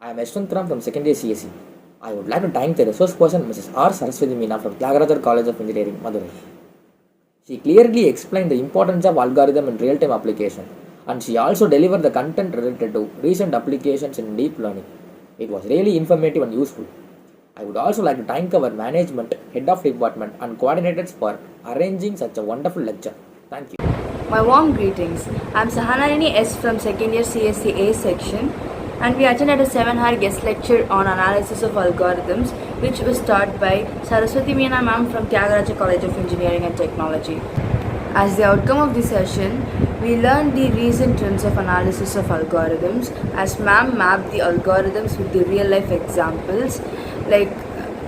I am Yashwantram from second year CSE. I would like to thank the resource person Mrs. R. Saraswathi Meena from Thiagarajar College of Engineering, Madurai. She clearly explained the importance of algorithm in real-time application, and she also delivered the content related to recent applications in deep learning. It was really informative and useful. I would also like to thank our management, head of department and coordinators for arranging such a wonderful lecture. Thank you. My warm greetings. I am Sahanalini S from second year CSCA section, and we attended a 7-hour guest lecture on analysis of algorithms, which was taught by Saraswathi Meena ma'am from Thiagarajar College of Engineering and Technology. As the outcome of the session, we learned the recent trends of analysis of algorithms, as ma'am mapped the algorithms with the real life examples like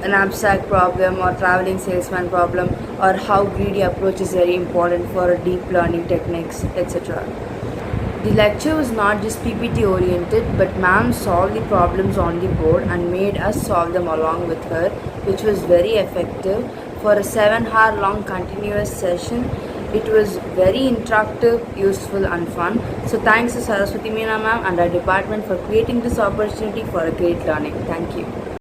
an abstract problem or traveling salesman problem, or how greedy approach is very important for deep learning techniques, etc. The lecture was not just PPT oriented, but ma'am solved the problems on the board and made us solve them along with her, which was very effective. For a 7-hour long continuous session, it was very interactive, useful and fun. So thanks to Saraswathi Meena ma'am and our department for creating this opportunity for a great learning. Thank you.